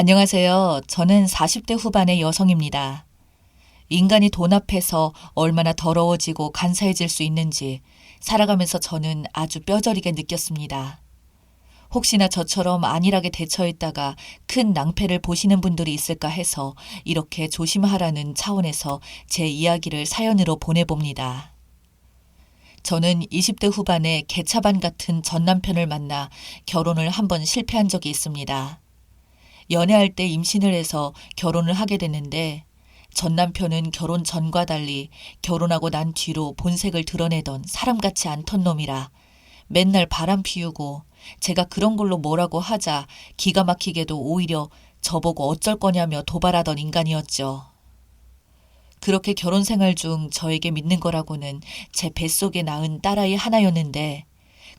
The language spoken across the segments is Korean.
안녕하세요. 저는 40대 후반의 여성입니다. 인간이 돈 앞에서 얼마나 더러워지고 간사해질 수 있는지 살아가면서 저는 아주 뼈저리게 느꼈습니다. 혹시나 저처럼 안일하게 대처했다가 큰 낭패를 보시는 분들이 있을까 해서 이렇게 조심하라는 차원에서 제 이야기를 사연으로 보내봅니다. 저는 20대 후반에 개차반 같은 전 남편을 만나 결혼을 한번 실패한 적이 있습니다. 연애할 때 임신을 해서 결혼을 하게 됐는데 전 남편은 결혼 전과 달리 결혼하고 난 뒤로 본색을 드러내던 사람 같지 않던 놈이라 맨날 바람 피우고 제가 그런 걸로 뭐라고 하자 기가 막히게도 오히려 저보고 어쩔 거냐며 도발하던 인간이었죠. 그렇게 결혼 생활 중 저에게 믿는 거라고는 제 뱃속에 낳은 딸아이 하나였는데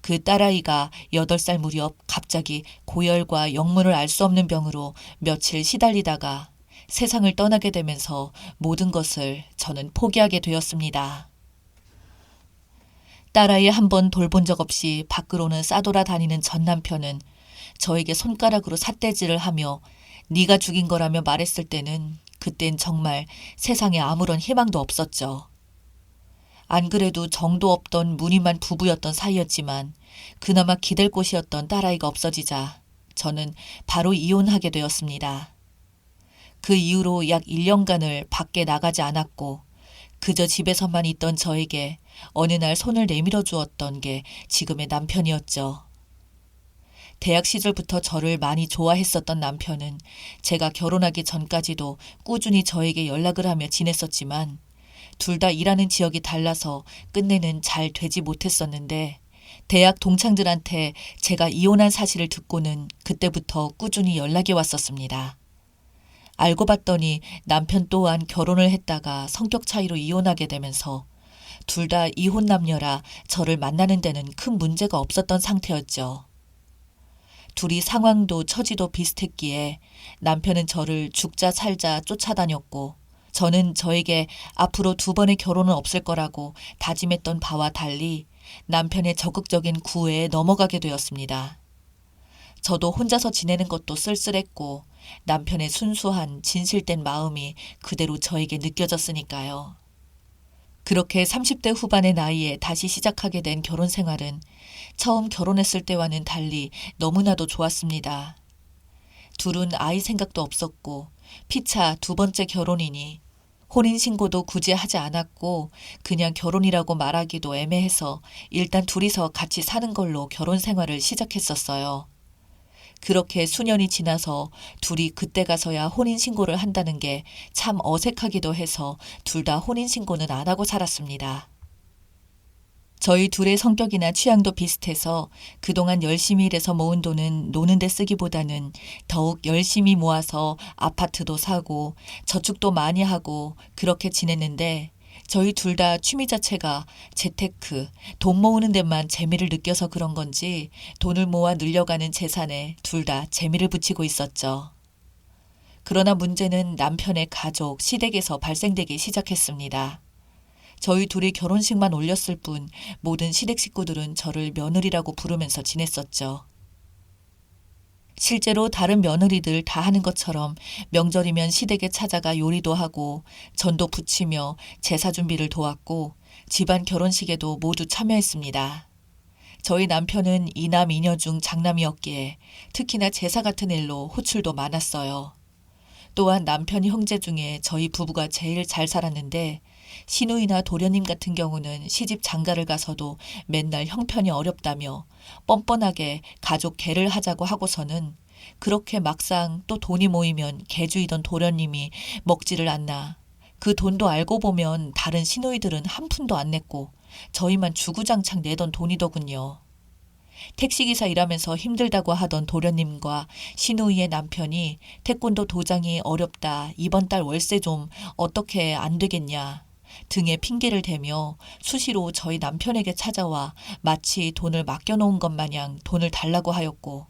그 딸아이가 8살 무렵 갑자기 고열과 영문을 알 수 없는 병으로 며칠 시달리다가 세상을 떠나게 되면서 모든 것을 저는 포기하게 되었습니다. 딸아이 한 번 돌본 적 없이 밖으로는 싸돌아다니는 전 남편은 저에게 손가락으로 삿대질을 하며 네가 죽인 거라며 말했을 때는 그땐 정말 세상에 아무런 희망도 없었죠. 안 그래도 정도 없던 무늬만 부부였던 사이였지만 그나마 기댈 곳이었던 딸아이가 없어지자 저는 바로 이혼하게 되었습니다. 그 이후로 약 1년간을 밖에 나가지 않았고 그저 집에서만 있던 저에게 어느 날 손을 내밀어 주었던 게 지금의 남편이었죠. 대학 시절부터 저를 많이 좋아했었던 남편은 제가 결혼하기 전까지도 꾸준히 저에게 연락을 하며 지냈었지만 둘 다 일하는 지역이 달라서 끝내는 잘 되지 못했었는데 대학 동창들한테 제가 이혼한 사실을 듣고는 그때부터 꾸준히 연락이 왔었습니다. 알고 봤더니 남편 또한 결혼을 했다가 성격 차이로 이혼하게 되면서 둘 다 이혼 남녀라 저를 만나는 데는 큰 문제가 없었던 상태였죠. 둘이 상황도 처지도 비슷했기에 남편은 저를 죽자 살자 쫓아다녔고 저는 저에게 앞으로 2번의 결혼은 없을 거라고 다짐했던 바와 달리 남편의 적극적인 구애에 넘어가게 되었습니다. 저도 혼자서 지내는 것도 쓸쓸했고 남편의 순수한 진실된 마음이 그대로 저에게 느껴졌으니까요. 그렇게 30대 후반의 나이에 다시 시작하게 된 결혼 생활은 처음 결혼했을 때와는 달리 너무나도 좋았습니다. 둘은 아이 생각도 없었고 피차 2번째 결혼이니 혼인신고도 굳이 하지 않았고 그냥 결혼이라고 말하기도 애매해서 일단 둘이서 같이 사는 걸로 결혼 생활을 시작했었어요. 그렇게 수년이 지나서 둘이 그때 가서야 혼인신고를 한다는 게 참 어색하기도 해서 둘 다 혼인신고는 안 하고 살았습니다. 저희 둘의 성격이나 취향도 비슷해서 그동안 열심히 일해서 모은 돈은 노는 데 쓰기보다는 더욱 열심히 모아서 아파트도 사고 저축도 많이 하고 그렇게 지냈는데 저희 둘 다 취미 자체가 재테크, 돈 모으는 데만 재미를 느껴서 그런 건지 돈을 모아 늘려가는 재산에 둘 다 재미를 붙이고 있었죠. 그러나 문제는 남편의 가족, 시댁에서 발생되기 시작했습니다. 저희 둘이 결혼식만 올렸을 뿐 모든 시댁 식구들은 저를 며느리라고 부르면서 지냈었죠. 실제로 다른 며느리들 다 하는 것처럼 명절이면 시댁에 찾아가 요리도 하고 전도 부치며 제사 준비를 도왔고 집안 결혼식에도 모두 참여했습니다. 저희 남편은 이남 이녀 중 장남이었기에 특히나 제사 같은 일로 호출도 많았어요. 또한 남편 형제 중에 저희 부부가 제일 잘 살았는데 시누이나 도련님 같은 경우는 시집 장가를 가서도 맨날 형편이 어렵다며 뻔뻔하게 가족 개를 하자고 하고서는 그렇게 막상 또 돈이 모이면 개주이던 도련님이 먹지를 않나. 그 돈도 알고 보면 다른 시누이들은 한 푼도 안 냈고 저희만 주구장창 내던 돈이더군요. 택시기사 일하면서 힘들다고 하던 도련님과 시누이의 남편이 태권도 도장이 어렵다. 이번 달 월세 좀 어떻게 안 되겠냐. 등에 핑계를 대며 수시로 저희 남편에게 찾아와 마치 돈을 맡겨놓은 것 마냥 돈을 달라고 하였고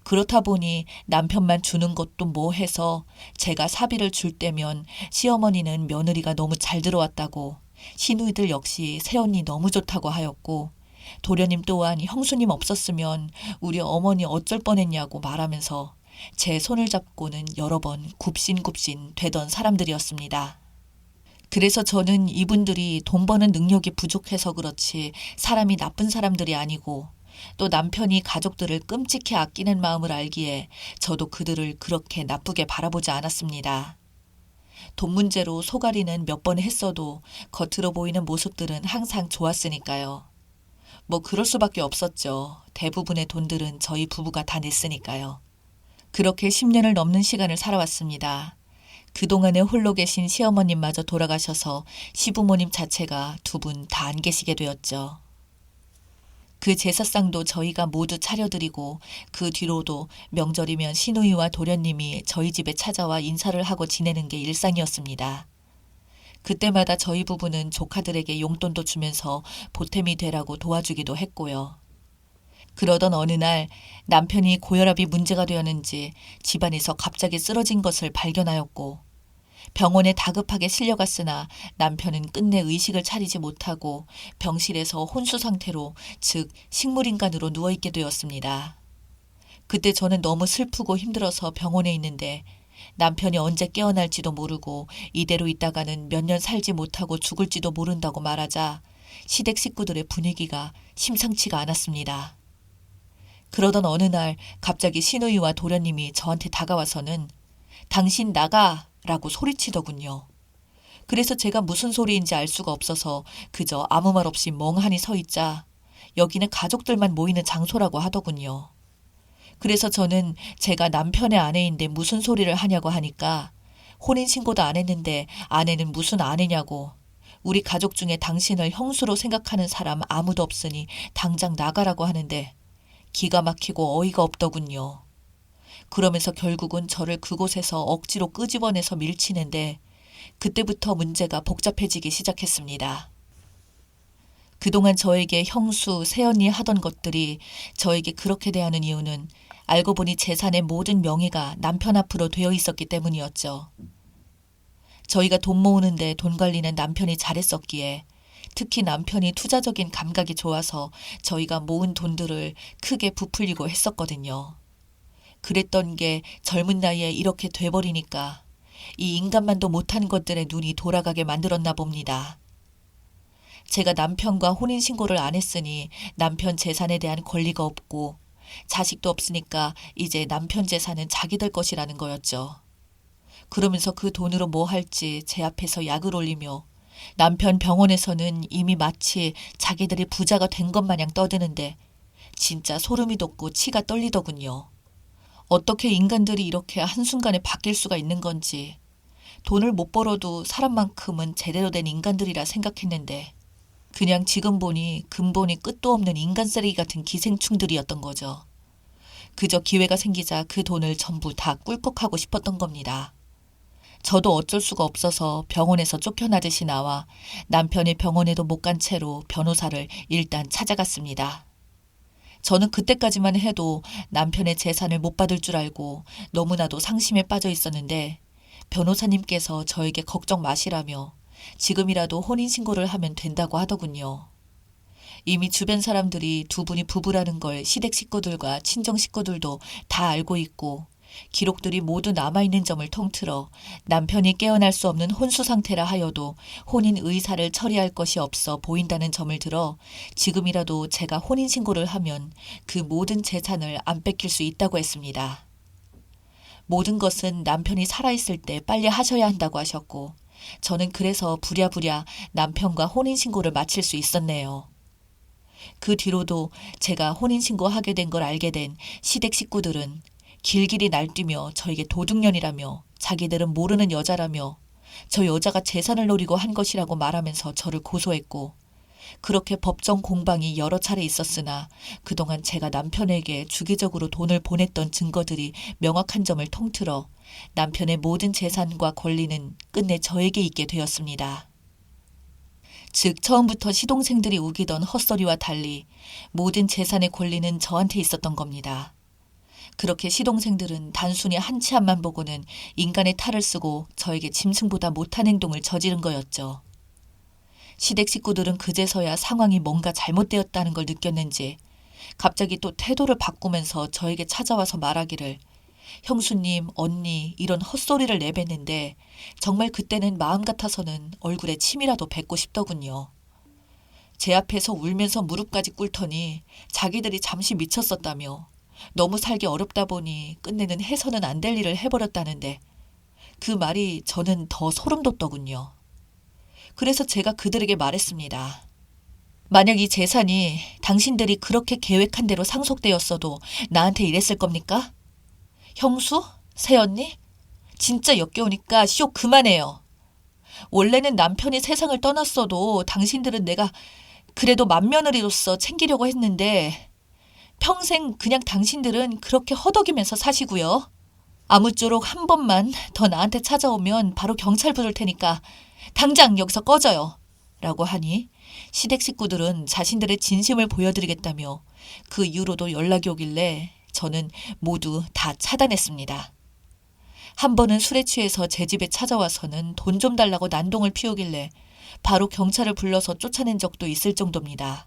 그렇다 보니 남편만 주는 것도 뭐 해서 제가 사비를 줄 때면 시어머니는 며느리가 너무 잘 들어왔다고 시누이들 역시 새언니 너무 좋다고 하였고 도련님 또한 형수님 없었으면 우리 어머니 어쩔 뻔했냐고 말하면서 제 손을 잡고는 여러 번 굽신굽신 되던 사람들이었습니다. 그래서 저는 이분들이 돈 버는 능력이 부족해서 그렇지 사람이 나쁜 사람들이 아니고 또 남편이 가족들을 끔찍히 아끼는 마음을 알기에 저도 그들을 그렇게 나쁘게 바라보지 않았습니다. 돈 문제로 소가리는 몇 번 했어도 겉으로 보이는 모습들은 항상 좋았으니까요. 뭐 그럴 수밖에 없었죠. 대부분의 돈들은 저희 부부가 다 냈으니까요. 그렇게 10년을 넘는 시간을 살아왔습니다. 그동안에 홀로 계신 시어머님마저 돌아가셔서 시부모님 자체가 두 분 다 안 계시게 되었죠. 그 제사상도 저희가 모두 차려드리고 그 뒤로도 명절이면 시누이와 도련님이 저희 집에 찾아와 인사를 하고 지내는 게 일상이었습니다. 그때마다 저희 부부는 조카들에게 용돈도 주면서 보탬이 되라고 도와주기도 했고요. 그러던 어느 날 남편이 고혈압이 문제가 되었는지 집안에서 갑자기 쓰러진 것을 발견하였고 병원에 다급하게 실려갔으나 남편은 끝내 의식을 차리지 못하고 병실에서 혼수 상태로 즉 식물인간으로 누워있게 되었습니다. 그때 저는 너무 슬프고 힘들어서 병원에 있는데 남편이 언제 깨어날지도 모르고 이대로 있다가는 몇 년 살지 못하고 죽을지도 모른다고 말하자 시댁 식구들의 분위기가 심상치가 않았습니다. 그러던 어느 날 갑자기 시누이와 도련님이 저한테 다가와서는 당신 나가! 라고 소리치더군요. 그래서 제가 무슨 소리인지 알 수가 없어서 그저 아무 말 없이 멍하니 서 있자 여기는 가족들만 모이는 장소라고 하더군요. 그래서 저는 제가 남편의 아내인데 무슨 소리를 하냐고 하니까 혼인신고도 안 했는데 아내는 무슨 아내냐고 우리 가족 중에 당신을 형수로 생각하는 사람 아무도 없으니 당장 나가라고 하는데 기가 막히고 어이가 없더군요. 그러면서 결국은 저를 그곳에서 억지로 끄집어내서 밀치는데 그때부터 문제가 복잡해지기 시작했습니다. 그동안 저에게 형수, 새언니 하던 것들이 저에게 그렇게 대하는 이유는 알고 보니 재산의 모든 명의가 남편 앞으로 되어 있었기 때문이었죠. 저희가 돈 모으는데 돈 관리는 남편이 잘했었기에 특히 남편이 투자적인 감각이 좋아서 저희가 모은 돈들을 크게 부풀리고 했었거든요. 그랬던 게 젊은 나이에 이렇게 돼버리니까 이 인간만도 못한 것들에 눈이 돌아가게 만들었나 봅니다. 제가 남편과 혼인신고를 안 했으니 남편 재산에 대한 권리가 없고 자식도 없으니까 이제 남편 재산은 자기들 것이라는 거였죠. 그러면서 그 돈으로 뭐 할지 제 앞에서 약을 올리며 남편 병원에서는 이미 마치 자기들이 부자가 된 것 마냥 떠드는데 진짜 소름이 돋고 치가 떨리더군요. 어떻게 인간들이 이렇게 한순간에 바뀔 수가 있는 건지 돈을 못 벌어도 사람만큼은 제대로 된 인간들이라 생각했는데 그냥 지금 보니 근본이 끝도 없는 인간 쓰레기 같은 기생충들이었던 거죠. 그저 기회가 생기자 그 돈을 전부 다 꿀꺽하고 싶었던 겁니다. 저도 어쩔 수가 없어서 병원에서 쫓겨나듯이 나와 남편의 병원에도 못 간 채로 변호사를 일단 찾아갔습니다. 저는 그때까지만 해도 남편의 재산을 못 받을 줄 알고 너무나도 상심에 빠져 있었는데 변호사님께서 저에게 걱정 마시라며 지금이라도 혼인신고를 하면 된다고 하더군요. 이미 주변 사람들이 두 분이 부부라는 걸 시댁 식구들과 친정 식구들도 다 알고 있고 기록들이 모두 남아있는 점을 통틀어 남편이 깨어날 수 없는 혼수 상태라 하여도 혼인 의사를 처리할 것이 없어 보인다는 점을 들어 지금이라도 제가 혼인신고를 하면 그 모든 재산을 안 뺏길 수 있다고 했습니다. 모든 것은 남편이 살아있을 때 빨리 하셔야 한다고 하셨고 저는 그래서 부랴부랴 남편과 혼인신고를 마칠 수 있었네요. 그 뒤로도 제가 혼인신고하게 된 걸 알게 된 시댁 식구들은 길길이 날뛰며 저에게 도둑년이라며 자기들은 모르는 여자라며 저 여자가 재산을 노리고 한 것이라고 말하면서 저를 고소했고 그렇게 법정 공방이 여러 차례 있었으나 그동안 제가 남편에게 주기적으로 돈을 보냈던 증거들이 명확한 점을 통틀어 남편의 모든 재산과 권리는 끝내 저에게 있게 되었습니다. 즉 처음부터 시동생들이 우기던 헛소리와 달리 모든 재산의 권리는 저한테 있었던 겁니다. 그렇게 시동생들은 단순히 한치 앞만 보고는 인간의 탈을 쓰고 저에게 짐승보다 못한 행동을 저지른 거였죠. 시댁 식구들은 그제서야 상황이 뭔가 잘못되었다는 걸 느꼈는지 갑자기 또 태도를 바꾸면서 저에게 찾아와서 말하기를 형수님, 언니 이런 헛소리를 내뱉는데 정말 그때는 마음 같아서는 얼굴에 침이라도 뱉고 싶더군요. 제 앞에서 울면서 무릎까지 꿇더니 자기들이 잠시 미쳤었다며 너무 살기 어렵다 보니 끝내는 해서는 안 될 일을 해버렸다는데 그 말이 저는 더 소름 돋더군요. 그래서 제가 그들에게 말했습니다. 만약 이 재산이 당신들이 그렇게 계획한 대로 상속되었어도 나한테 이랬을 겁니까? 형수? 새언니? 진짜 역겨우니까 쇼 그만해요. 원래는 남편이 세상을 떠났어도 당신들은 내가 그래도 맏며느리로서 챙기려고 했는데 평생 그냥 당신들은 그렇게 허덕이면서 사시고요. 아무쪼록 한 번만 더 나한테 찾아오면 바로 경찰 부를 테니까 당장 여기서 꺼져요. 라고 하니 시댁 식구들은 자신들의 진심을 보여드리겠다며 그 이후로도 연락이 오길래 저는 모두 다 차단했습니다. 한 번은 술에 취해서 제 집에 찾아와서는 돈 좀 달라고 난동을 피우길래 바로 경찰을 불러서 쫓아낸 적도 있을 정도입니다.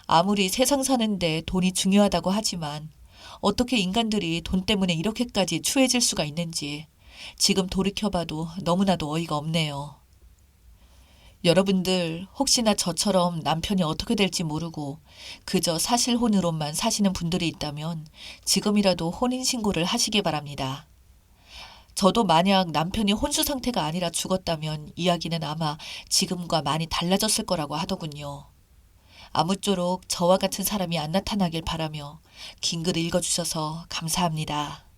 아무리 세상 사는데 돈이 중요하다고 하지만 어떻게 인간들이 돈 때문에 이렇게까지 추해질 수가 있는지 지금 돌이켜봐도 너무나도 어이가 없네요. 여러분들 혹시나 저처럼 남편이 어떻게 될지 모르고 그저 사실혼으로만 사시는 분들이 있다면 지금이라도 혼인신고를 하시기 바랍니다. 저도 만약 남편이 혼수 상태가 아니라 죽었다면 이야기는 아마 지금과 많이 달라졌을 거라고 하더군요. 아무쪼록 저와 같은 사람이 안 나타나길 바라며 긴 글 읽어주셔서 감사합니다.